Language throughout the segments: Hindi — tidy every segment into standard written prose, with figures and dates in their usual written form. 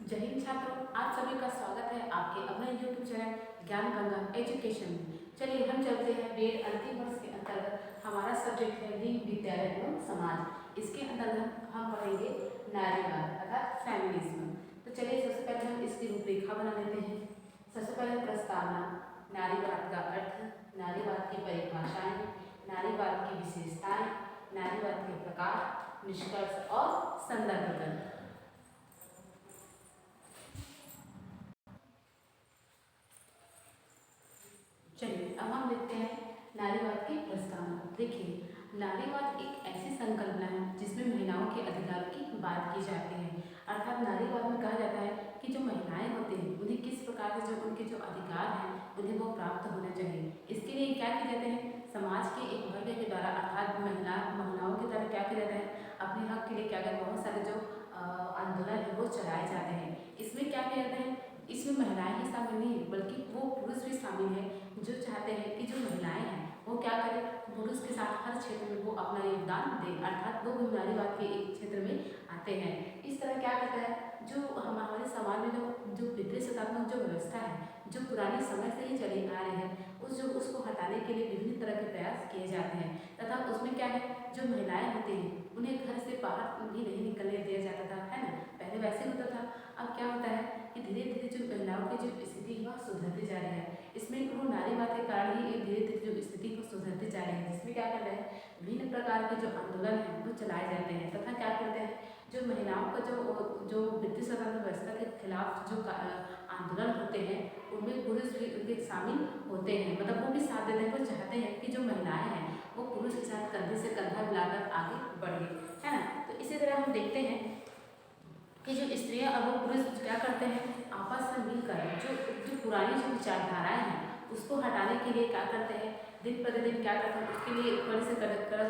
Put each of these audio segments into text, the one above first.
जय हिंद छात्रों, आप सभी का स्वागत है आपके अपने YouTube चैनल ज्ञान गंगा एजुकेशन में। चलिए हम चलते हैं बीएड अंतिम वर्ष के अंतर्गत हमारा सब्जेक्ट है लिंग विद्यालय एवं समाज। इसके अंतर्गत हम पढ़ेंगे नारीवाद अर्थात फेमिनिज्म। तो चलिए सबसे पहले हम इसकी रूपरेखा बना लेते हैं। सबसे पहले प्रस्तावना, नारीवाद का अर्थ, नारीवाद की परिभाषाएं, नारीवाद की विशेषताएं, नारीवाद के प्रकार, निष्कर्ष और संदर्भ ग्रंथ। चलिए अब हम देखते हैं नारीवाद की प्रस्तावना। देखिए, नारीवाद एक ऐसी संकल्पना है जिसमें महिलाओं के अधिकारों की बात की जाती है। अर्थात नारीवाद में कहा जाता है कि जो महिलाएं होती हैं उन्हें किस प्रकार से जो उनके जो अधिकार हैं उन्हें वो प्राप्त होना चाहिए। इसके लिए क्या किए जाते हैं, समाज के एक वर्ग के द्वारा अर्थात महिलाओं के द्वारा क्या किया जाता है, अपने हक के लिए क्या कहते हैं बहुत सारे जो आंदोलन है वो चलाए जाते हैं। इसमें क्या किया जाता है, इसमें महिलाएं ही शामिल नहीं है बल्कि वो पुरुष भी शामिल है जो चाहते हैं कि जो महिलाएं हैं वो क्या करें, पुरुष के साथ हर क्षेत्र में वो अपना योगदान दें, अर्थात वो भी नारीवाद के एक क्षेत्र में आते हैं। इस तरह क्या कहता है, जो हमारे समाज में जो पितृसत्तात्मक जो व्यवस्था है जो पुराने समय से ही चली आ रही है उसको हटाने के लिए विभिन्न तरह के प्रयास किए जाते हैं। तथा उसमें क्या है, जो महिलाएं होती हैं उन्हें घर से बाहर भी नहीं निकलने दिया जाता था, है ना। पहले वैसे होता था। अब क्या होता है कि धीरे धीरे जो महिलाओं की जो स्थिति वह सुधरती जा रही है। इसमें वो नारीवाद के कारण ही धीरे धीरे जो स्थिति को सुधरती जा रही है, जिसमें क्या कर रहे हैं विभिन्न प्रकार के जो आंदोलन हैं वो चलाए जाते हैं। तथा क्या करते हैं, जो महिलाओं का जो पितृसत्तात्मक व्यवस्था के खिलाफ जो आंदोलन होते हैं उनमें पुरुष भी उनके शामिल होते हैं, मतलब वो भी साथ देते हैं। वो चाहते हैं कि जो महिलाएं हैं वो पुरुष के साथ कंधे से कंधा मिलाकर आगे बढ़े, है ना। तो इसी तरह हम देखते हैं कि जो स्त्रियां और वो पुरुष क्या करते हैं, आपस में मिलकर जो पुरानी जो विचारधाराएं हैं उसको हटाने के लिए क्या करते हैं, दिन प्रतिदिन क्या करते हैं उसके लिए बड़े से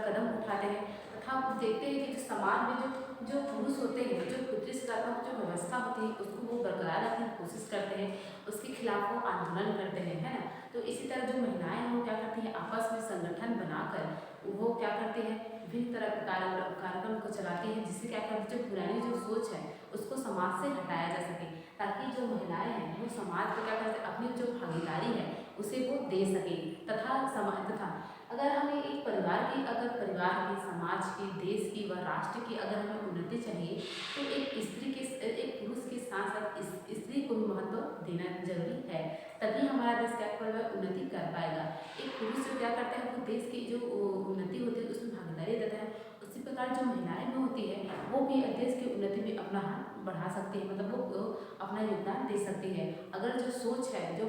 कदम उठाते हैं। तथा देखते हैं कि जो समाज में जो पुरुष होते हैं, जो पितृसत्तात्मक जो व्यवस्था होती है उसको वो बरकरार रखने की कोशिश करते हैं, उसके खिलाफ वो आंदोलन करते हैं, है ना। तो इसी तरह जो महिलाएं हैं वो क्या करती हैं, आपस में संगठन बनाकर वो क्या करती हैं, विभिन्न तरह के कार्यक्रम को चलाती हैं, जिससे क्या करती है जो पुरानी जो सोच है उसको समाज से हटाया जा सके, ताकि जो महिलाएं हैं वो समाज को क्या करते हैं अपनी जो भागीदारी है उसे वो दे सके। तथा अगर हमें एक परिवार की समाज की, देश की व राष्ट्र की अगर हमें उन्नति चाहिए तो एक पुरुष के साथ साथ स्त्री को भी महत्व देना जरूरी है, तभी हमारा देश क्या कर उन्नति कर पाएगा। एक पुरुष जो क्या करता है वो देश की जो उन्नति होती है उसमें भागीदारी देता है, उसी प्रकार जो महिलाएं में होती है वो भी देश की उन्नति में अपना हाथ बढ़ा सकती है, मतलब वो अपना योगदान दे सकती है। अगर जो सोच है जो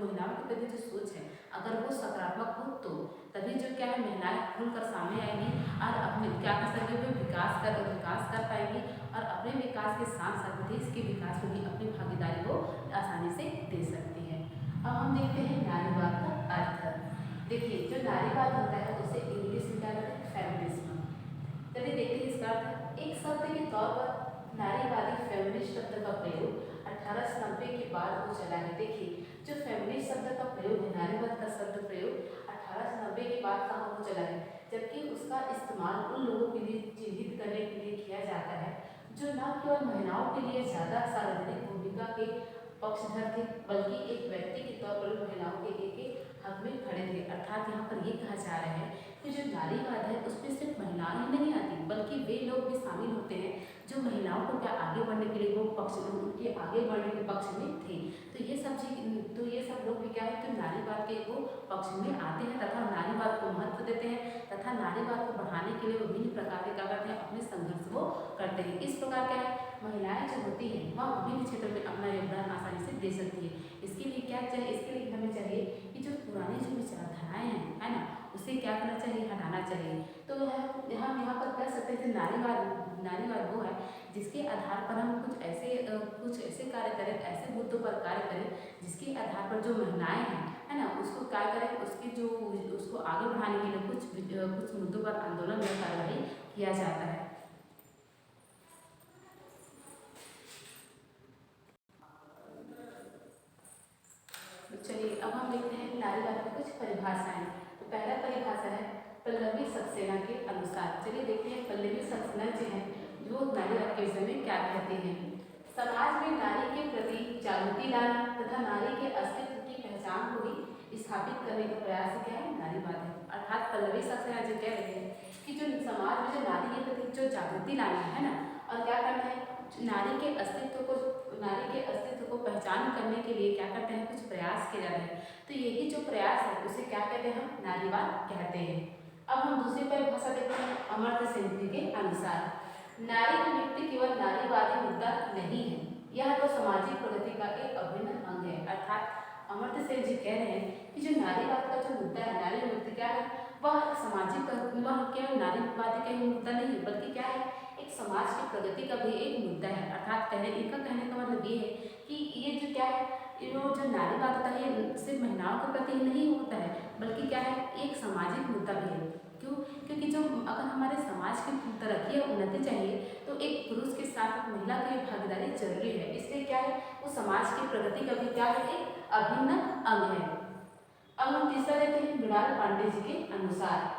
महिलाओं के प्रति जो सोच है अगर वो सकारात्मक हो तो तभी जो क्या है महिलाएं खुलकर सामने आएंगी और अपने क्या कर सकते हैं विकास कर पाएंगी और अपने विकास के साथ साथ देश के विकास में भी अपनी भागीदारी को आसानी से दे सकती है। अब हम देखते हैं नारीवाद का अर्थ। देखिए, जो नारीवाद होता है उसे इंग्लिश में क्या कहते हैं, फेमिनिज्म। चलिए देखते हैं इसका अर्थ। एक शब्द के तौर पर नारीवादी फेमिनिस्ट शब्द का प्रयोग 1890 के बाद हो चला है। देखिए, जो फेमिनिस्ट शब्द का प्रयोग है, नारीवाद का शब्द प्रयोग 1890 के बाद कहाँ हो चला है, जबकि उसका इस्तेमाल उन लोगों के लिए चिन्हित करने के लिए किया जाता है जो न केवल महिलाओं के लिए ज़्यादा सार्वजनिक भूमिका के पक्षधर थे बल्कि एक व्यक्ति के तौर पर महिलाओं के एक हक में खड़े थे। अर्थात यहाँ पर ये कहा जा रहा है कि जो नारीवाद है उसमें सिर्फ महिलाएं ही नहीं आती बल्कि वे लोग भी शामिल होते हैं जो महिलाओं को क्या आगे बढ़ने के लिए वो उनके आगे बढ़ने के पक्ष में थे। तो ये सब लोग भी क्या है तो नारीवाद के वो पक्ष में आते हैं तथा नारीवाद को महत्व देते हैं तथा नारीवाद को बढ़ाने के लिए विभिन्न प्रकार के क्या करते हैं अपने संघर्ष वो करते हैं। इस प्रकार क्या है महिलाएं जो होती हैं वह विभिन्न क्षेत्र में अपना योगदान आसानी से दे सकती है। इसके लिए क्या चाहिए, इसके लिए हमें चाहिए कि जो पुरानी जो विचारधाराएं हैं, है ना, उसे क्या करना चाहिए, हटाना चाहिए। तो हम यहाँ पर कह सकते हैं नारीवाद वो है जिसके आधार पर हम कुछ ऐसे कार्य करें, ऐसे मुद्दों पर कार्य करें जिसके आधार पर जो महिलाएं हैं, है ना, उसको क्या करें, उसको आगे बढ़ाने के लिए कुछ मुद्दों पर आंदोलन या कार्रवाई किया जाता है। चलिए अब हम देखते हैं नारीवाद की कुछ परिभाषाएं। तो पहला परिभाषा है पल्लवी सक्सेना के अनुसार। चलिए देखते हैं पल्लवी सक्सेना जो है वो नारीवाद के विषय में क्या कहती हैं। समाज में नारी के प्रति जागृति लाना तथा नारी के अस्तित्व की पहचान को भी स्थापित करने का प्रयास क्या है, नारीवाद है। अर्थात पल्लवी सबसे आज कह रहे हैं कि जो समाज में जो नारी के प्रति जो जागृति लाना है ना, और क्या करना है, नारी के अस्तित्व को पहचान करने के लिए क्या करते हैं, कुछ प्रयास किए जाते हैं। तो यही जो प्रयास है उसे क्या कहते हैं, हम नारीवाद कहते हैं। अब हम दूसरी परिभाषा देखते हैं अमर्त्य सेन जी के अनुसार, नारी की नियुक्ति केवल नारीवादी मुद्दा नहीं है, यह तो सामाजिक प्रगति का एक अभिन्न अंग है। अर्थात अमर्त्य सेन जी कह रहे हैं कि जो नारीवाद का जो मुद्दा है, नारी नियुक्ति क्या है, वह सामाजिक, वह केवल नारीवादी का ही मुद्दा नहीं है, बल्कि क्या है, एक समाज की प्रगति का भी एक मुद्दा है। अर्थात इनका कहने का मतलब ये है कि ये जो क्या है, जो नारीवाद होता है ये सिर्फ महिलाओं के प्रति ही नहीं होता है, बल्कि क्या है, एक सामाजिक मुद्दा भी है। क्यों? क्योंकि जो अगर हमारे समाज की तरक्की और उन्नति चाहिए तो एक पुरुष के साथ महिला की भागीदारी जरूरी है। इसलिए क्या है, वो समाज की प्रगति का भी क्या है, एक अभिन्न अंग है। अब हम तीसरा देखते हैं मृणाल पांडे जी के अनुसार,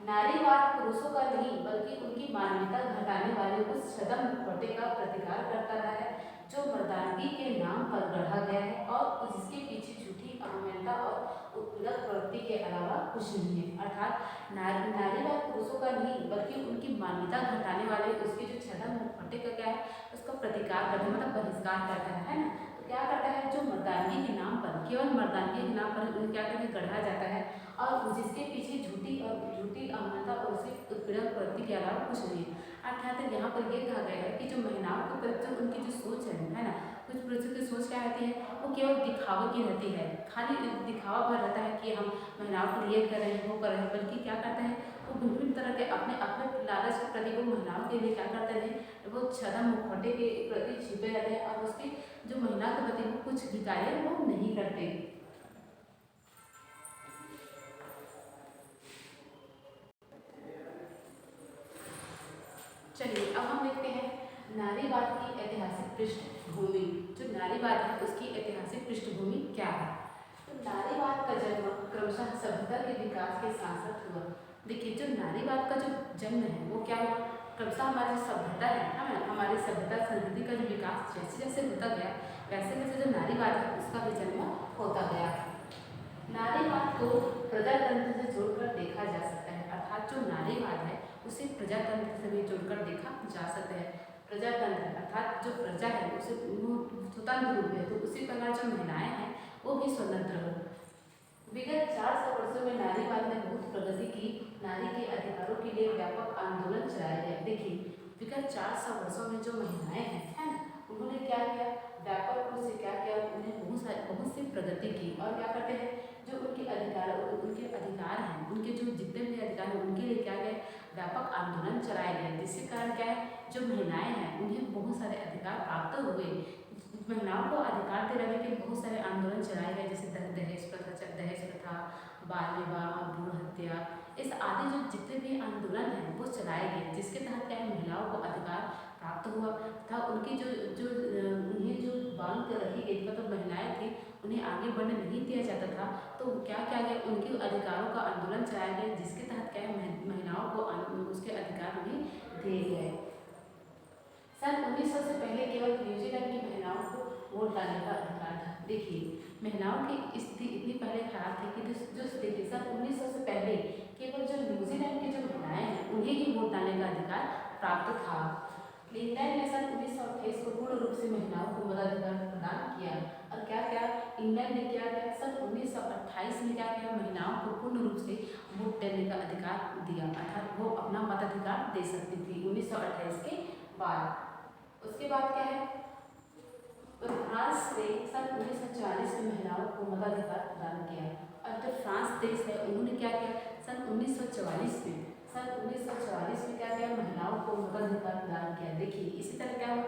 नारीवाद पुरुषों का नहीं बल्कि उनकी मानवीयता घटाने वाले उस छद्म मुखौटे का प्रतिकार करता रहा है जो मर्दानगी के नाम पर गढ़ा गया है और जिसके पीछे झूठी अहमियता और उत्पीड़क प्रवृत्ति के अलावा कुछ नहीं है। अर्थात नारीवाद पुरुषों का नहीं बल्कि उनकी मान्यता घटाने वाले उसके जो छद्म मुखौटे का क्या है, उसका प्रतिकार करता है, मतलब बहिष्कार करता है ना। तो क्या करता है, जो मर्दानगी के नाम पर, केवल मर्दानगी के नाम पर उन्हें क्या करके गढ़ा जाता है और जिसके पीछे झूठी अहमियता और उसकी उत्पीड़क प्रवृत्ति के अलावा कुछ नहीं है। अर्थात यहाँ पर यह कहा गया है कि जो महिलाओं के प्रति उनकी जो सोच है ना, कुछ पुरुषों की सोच क्या रहती है, वो केवल दिखावे की रहती है, खाली दिखावा भर रहता है कि हम महिलाओं को ये कर रहे हैं, वो कर रहे हैं, बल्कि क्या करते हैं, वो विभिन्न तरह के अपने लालच के प्रति वो महिलाओं के लिए क्या करते हैं, वो छद्म मुखौटे के प्रति छिपे रहते हैं और उसकी जो महिला के प्रति वो कुछ भी कार्य वो नहीं करते। चलिए अब हम देखते हैं नारीवाद की ऐतिहासिक पृष्ठभूमि। जो नारीवाद है उसकी ऐतिहासिक पृष्ठभूमि क्या है। तो नारीवाद का जन्म क्रमशः सभ्यता के विकास के साथ साथ हुआ। देखिए जो नारीवाद का जो जन्म है वो क्या हुआ, क्रमशः हमारी सभ्यता है ना, हमारी सभ्यता संस्कृति का जो विकास जैसे जैसे होता गया वैसे वैसे जो नारीवाद है उसका भी जन्म होता गया। नारीवाद को प्रजातंत्र से जोड़कर देखा जा सकता है। अर्थात जो नारीवाद है उसे प्रजातंत्र से भी जोड़कर देखा जा सकता है। प्रजातंत्र अर्थात जो प्रजा है उसे स्वतंत्र रूप है, तो उसी प्रकार जो महिलाएं हैं वो भी स्वतंत्र हो। विगत 400 वर्षों में नारीवाद ने बहुत प्रगति की, नारी के अधिकारों के लिए व्यापक आंदोलन चलाए गए। देखिए विगत 400 वर्षों में जो महिलाएं हैं है ना, उन्होंने क्या किया, व्यापक रूप से क्या किया, उन्हें बहुत सी प्रगति की। और क्या करते हैं, जो उनके अधिकार हैं, उनके जो जितने भी अधिकार हैं उनके लिए क्या गए, व्यापक आंदोलन चलाए गए, जिसके कारण क्या है, जो महिलाएं हैं उन्हें बहुत सारे अधिकार प्राप्त हुए। महिलाओं को अधिकार दिलाने के बहुत सारे आंदोलन चलाए गए, जैसे दहेज प्रथा, बाल विवाह, भ्रूण हत्या, इस आदि जो जितने भी आंदोलन हैं वो चलाए गए, जिसके तहत क्या है, महिलाओं को अधिकार प्राप्त हुआ था। उनकी उन्हें जो बांध कर रखी गई, मतलब महिलाएं थी उन्हें आगे बढ़ने नहीं दिया जाता था, तो क्या किया गया, उनके अधिकारों का आंदोलन चलाया गया, जिसके तहत क्या है, महिलाओं को उसके अधिकार उन्हें दिए गए। सन 1900 से पहले केवल न्यूजीलैंड की महिलाओं को वोट डालने का अधिकार था। देखिए महिलाओं की स्थिति इतनी पहले खराब थी कि जो स्थिति सन 1900 से पहले केवल जो न्यूजीलैंड की जो महिलाएं हैं उन्हें ही वोट डालने का अधिकार प्राप्त था। इंग्लैंड ने सन 1928 को पूर्ण रूप से महिलाओं को मताधिकार प्रदान किया। और क्या क्या इंग्लैंड ने क्या किया, सन 1928 में क्या किया, महिलाओं को पूर्ण रूप से वोट देने का अधिकार दिया, अर्थात वो अपना मताधिकार दे सकती थी 1928 के बाद। उसके बाद क्या है, फ्रांस ने सन 1944 में महिलाओं को मताधिकार प्रदान किया। और जो फ्रांस देश है उन्होंने क्या किया, सन 1944 में क्या किया, महिलाओं को मताधिकार प्रदान किया। देखिए इसी तरह क्या हो,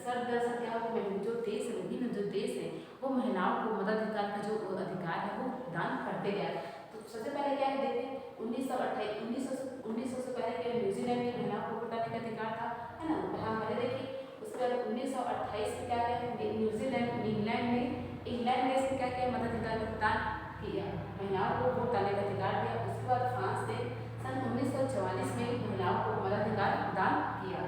दरअसल क्या हो, जो देश है, विभिन्न जो देश है वो महिलाओं को मताधिकार का जो अधिकार है वो प्रदान करते गया। तो सबसे पहले क्या है, देखते हैं 1900 से पहले क्या न्यूजीलैंड की महिलाओं को वोट डालने का अधिकार था, है ना, यहाँ पहले देखिए। उसके बाद 1928 में क्या किया, इंग्लैंड देश ने क्या किया, मताधिकार प्रदान किया, महिलाओं को वोट डालने का अधिकार दिया। उसके बाद फ्रांस ने सन 1944 में महिलाओं को मताधिकार प्रदान किया,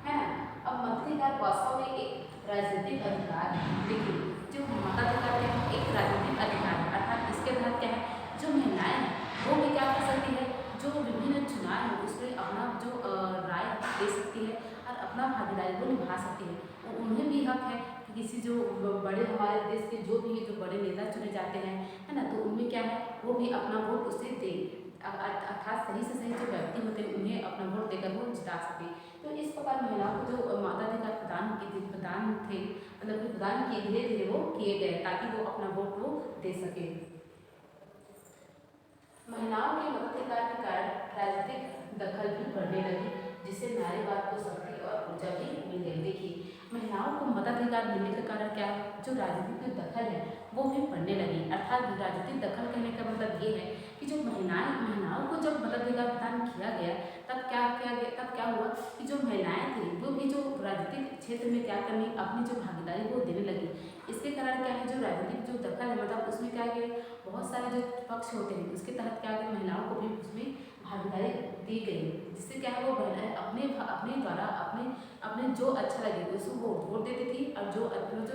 है ना। अब मताधिकार वास्तव में एक राजनीतिक अधिकार है। देखिए, जो मताधिकार क्या है, एक राजनीतिक अधिकार है, अर्थात इसके तहत क्या है, जो महिलाएं हैं वो भी क्या कर सकती है, जो विभिन्न चुनाव है उसमें अपना जो राय दे सकती है और अपना भागीदारी को निभा सकती है। और उन्हें भी हक है कि किसी जो बड़े हमारे देश के जो भी जो बड़े नेता चुने जाते हैं, है ना, तो उनमें क्या है, वो भी अपना वोट उसे दे, अर्थात सही से सही जो व्यक्ति होते हैं उन्हें अपना वोट देकर वो जिता सके। तो इस प्रकार महिलाओं को जो मताधिकार प्रदान थे, मतलब कि प्रदान किए धीरे धीरे वो किए गए ताकि वो अपना वोट वो दे सके। महिलाओं के मताधिकार के कारण राजनीतिक दखल भी बढ़ने लगी, जिससे नारीवाद को शक्ति और ऊर्जा भी मिल गई। देखिए, महिलाओं को मताधिकार मिलने के कारण क्या है, जो राजनीतिक दखल है वो भी बढ़ने लगी। अर्थात राजनीतिक दखल कहने का मतलब ये है कि जो महिलाओं को जब मताधिकार प्रदान किया गया तब क्या हुआ कि जो महिलाएं थी वो भी जो राजनीतिक क्षेत्र में क्या करनी, अपनी जो भागीदारी वो देने लगी। इसके कारण क्या है, जो राजनीतिक जो दखल है, मतलब उसमें क्या है, बहुत सारे जो पक्ष होते हैं उसके तहत क्या है, महिलाओं को भी उसमें भागीदारी दी गई, जिससे क्या है वो महिलाएं अपने द्वारा अपने जो अच्छा लगे उसको वो वोट देती थी और जो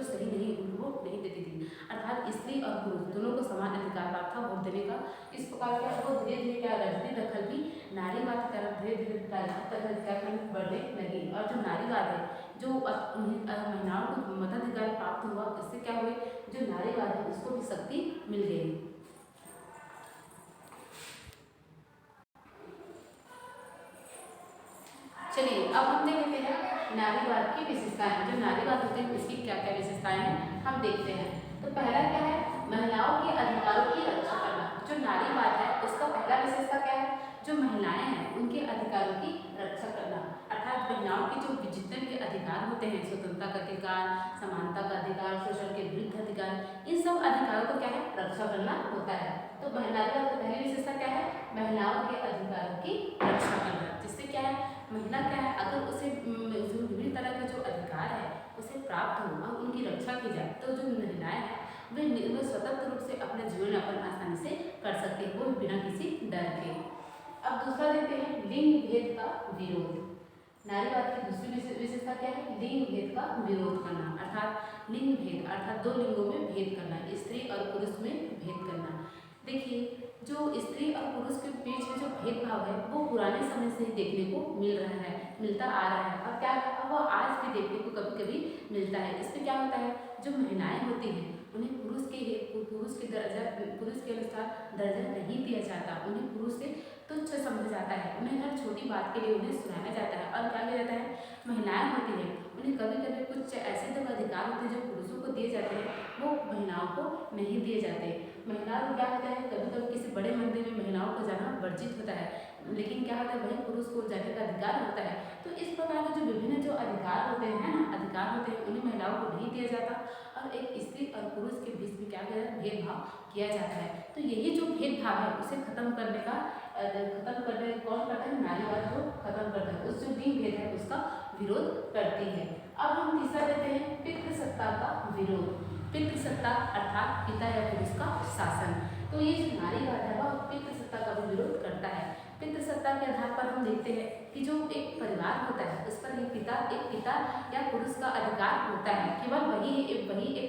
सही नहीं उनको नहीं देती थी। अर्थात स्त्री और पुरुष दोनों को समान अधिकार प्राप्त था वोट देने का। इस प्रकार क्या वो धीरे धीरे क्या राजनीतिक दखल भी नारीवाद की तरफ धीरे धीरे राजनीतिक दखल बढ़ने लगी। और जो नारीवाद है, जो महिलाओं को मताधिकार प्राप्त हुआ, इससे क्या हुए, जो नारीवाद है उसको भी शक्ति मिल गई। चलिए अब हम देख लेते हैं नारीवाद की विशेषताएं। जो नारीवाद होते हैं इसकी क्या क्या विशेषताएं हैं हम देखते हैं। तो पहला क्या है, महिलाओं के अधिकारों की रक्षा करना। जो नारीवाद है उसका पहला विशेषता क्या है, जो महिलाएं हैं उनके अधिकारों की रक्षा करना। अर्थात महिलाओं के जो जितने भी अधिकार होते हैं, स्वतंत्रता का अधिकार, समानता का अधिकार, शोषण के विरुद्ध अधिकार, इन सब अधिकारों को क्या है, रक्षा करना होता है। तो नारीवाद की पहली विशेषता क्या है, महिलाओं के अधिकारों की रक्षा करना। जिससे क्या है, महिला क्या है, अगर उसे विभिन्न तरह के जो अधिकार है उसे प्राप्त हो और उनकी रक्षा की जाए, तो जो महिलाएं हैं वे स्वतंत्र रूप से अपना जीवन यापन आसानी से कर सकते हैं, वो बिना किसी डर के। अब दूसरा देखते हैं, लिंग भेद का विरोध। नारीवाद की दूसरी विशेषता क्या है, लिंग भेद का विरोध करना। अर्थात लिंग भेद अर्थात दो लिंगों में भेद करना, स्त्री और पुरुष में भेद करना। देखिए, जो स्त्री और पुरुष के बीच में जो भेदभाव है वो पुराने समय से ही देखने को मिलता आ रहा है। और क्या है, वो आज भी देखने को कभी कभी मिलता है। इसमें क्या होता है, जो महिलाएं होती हैं उन्हें पुरुष के अनुसार दर्जा नहीं दिया जाता, उन्हें पुरुष से तुच्छ समझा जाता है, उन्हें हर छोटी बात के लिए उन्हें सुनाया जाता है। और क्या किया जाता है, महिलाएं होती हैं उन्हें कभी कभी कुछ ऐसे जो अधिकार होते हैं जो पुरुषों को दिए जाते हैं वो महिलाओं को नहीं दिए जाते। महिलाओं को क्या होता है, कभी कभी किसी बड़े मंदिर में महिलाओं को जाना वर्जित होता है, लेकिन क्या होता है, वही पुरुष को जाने का अधिकार होता है। तो इस प्रकार के जो विभिन्न जो अधिकार होते हैं उन्हें महिलाओं को नहीं दिया जाता और एक स्त्री और पुरुष के बीच में क्या भेदभाव किया जाता है। तो यही जो भेदभाव है उसे खत्म करने कौन करता है, नारीवाद को खत्म करता है, उस जो लिंग भेद है उसका विरोध करती है। अब हम तीसरा देते हैं, पितृसत्ता का विरोध। पितृसत्ता अर्थात पिता या पुरुष का शासन। तो ये जो नारीवाद है वह पितृसत्ता का भी विरोध करता है। पितृसत्ता के आधार पर हम देखते हैं कि जो एक परिवार होता है उस पर एक पिता या पुरुष का अधिकार होता है, केवल वही एक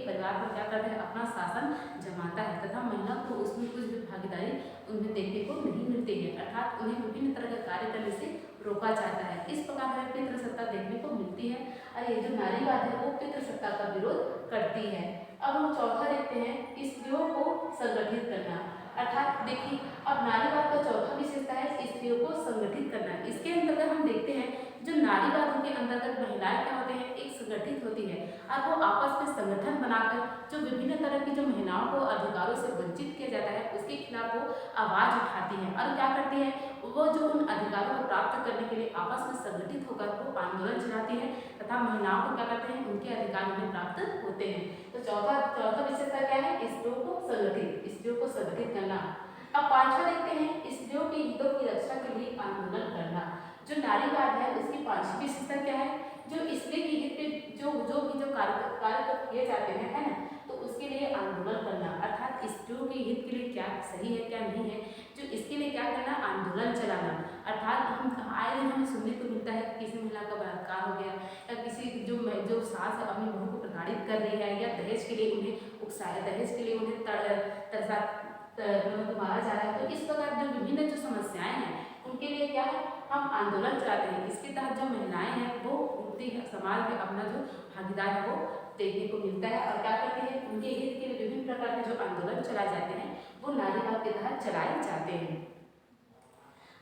परिवार पर क्या करता है, अपना शासन जमाता है तथा महिला को उसमें कुछ भी भागीदारी उन्हें देखने को नहीं मिलती है। अर्थात उन्हें विभिन्न तरह के कार्य करने से रोका जाता है। इस प्रकार से पितृसत्ता देखने को मिलती है और ये जो नारीवाद है वो पितृसत्ता का विरोध करती है। अब हम चौथा देखते हैं, स्त्रियों को संगठित करना। अर्थात देखिए, अब नारीवाद का चौथा विशेषता है स्त्रियों को संगठित करना। इसके अंतर्गत हम देखते हैं जो नारीवाद के अंतर्गत महिलाएं क्या होते हैं, एक संगठित होती है और वो आपस में संगठन बनाकर जो विभिन्न तरह की जो महिलाओं को अधिकारों से वंचित किया जाता है उसके खिलाफ वो आवाज उठाती है और क्या करती है, वो जो उन अधिकारों को प्राप्त करने के लिए आपस में संगठित होकर वो आंदोलन चलाती है तथा महिलाओं को क्या करते हैं, उनके अधिकार उन्हें प्राप्त होते हैं। तो चौथा विशेषता क्या है, स्त्रियों को संगठित करना। अब पांचवा देखते हैं, स्त्रियों के हितों की रक्षा के लिए आंदोलन करना। जो नारीवाद है उसकी पांचवी विशेषता क्या है, जो स्त्री के हित पे जो भी कार्य किए जाते हैं, है ना, तो उसके लिए आंदोलन करना। अर्थात स्त्रियों के हित के लिए क्या सही है क्या नहीं है, जो इसके लिए क्या करना, आंदोलन चलाना। अर्थात हम आए दिन हमें सुनने को मिलता है कि किसी महिला का बलात्कार हो गया या किसी जो सास है अपनी बहू को प्रताड़ित कर रही है या दहेज के लिए उन्हें उकसाया, दहेज के लिए उन्हें तरसा मतलब मारा जा रहा है। तो इस प्रकार जो विभिन्न जो समस्याएं हैं उनके लिए क्या है, हम आंदोलन चलाते हैं। इसके तहत जो महिलाएं हैं वो उठती है, समाज में अपना जो भागीदार है वो देखने को मिलता है और क्या करते हैं, उनके हित के लिए विभिन्न प्रकार के जो आंदोलन चलाए जाते हैं वो नारीवाद के तहत चलाए जाते हैं।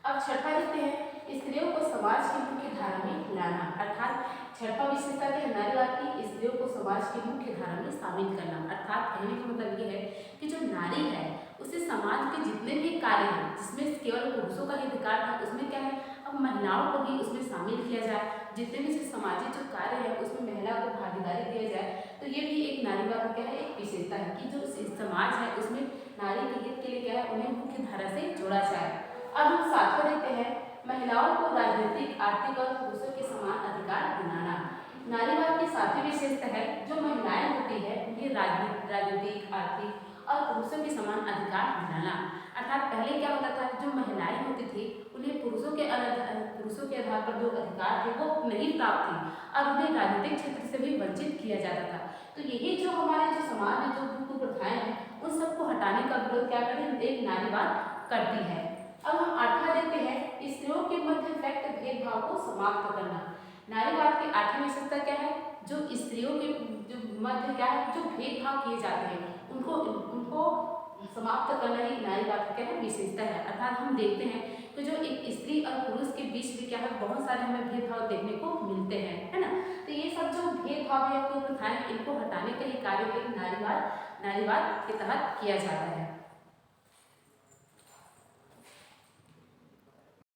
अब छठा देखते हैं, स्त्रियों को समाज की मुख्य धारा में लाना। अर्थात छठा विशेषता है नारीवाद की, स्त्रियों को समाज की मुख्य धारा में शामिल करना। अर्थात कहने का मतलब ये है कि जो नारी है उसे समाज के जितने भी कार्य हैं जिसमें केवल पुरुषों का ही अधिकार था उसमें क्या है, अब महिलाओं को भी उसमें शामिल किया जाए। जितने भी सामाजिक जो कार्य है उसमें महिला को भागीदारी दिया जाए। तो ये भी एक नारीवाद का क्या है, एक विशेषता है कि जो समाज है उसमें नारी के हित के लिए क्या है, उन्हें मुख्य धारा से जोड़ा जाए। अब हम सातवां देखते हैं, महिलाओं को राजनीतिक, आर्थिक और पुरुषों के समान अधिकार दिलाना। नारीवाद की सातवीं विशेषता है जो महिलाएं होती है उन्हें राजनीतिक, आर्थिक और पुरुषों के समान अधिकार दिलाना। अर्थात पहले क्या होता था, जो महिलाएं होती थी उन्हें पुरुषों के आधार पर जो अधिकार थे वो नहीं प्राप्त थे और उन्हें राजनीतिक क्षेत्र से भी वंचित किया जाता था। तो यही जो हमारे जो समाज में जो कुप्रथाएं हैं उन सबको हटाने का विरोध क्या करें, एक नारीवाद करती है। अब हम आठवां देखते हैं, स्त्रियों के मध्य व्यक्त भेदभाव को समाप्त करना। नारीवाद की आठवीं विशेषता क्या है, जो स्त्रियों के जो मध्य क्या है, जो भेदभाव किए जाते हैं उनको समाप्त करना ही नारीवाद की क्या है, विशेषता है। अर्थात हम देखते हैं कि जो एक स्त्री और पुरुष के बीच में क्या है, बहुत सारे हमें भेदभाव देखने को मिलते हैं, है ना। तो ये सब जो भेदभाव या कुप्रथाएं इनको हटाने का ही कार्य एक नारीवाद के तहत किया जाता है।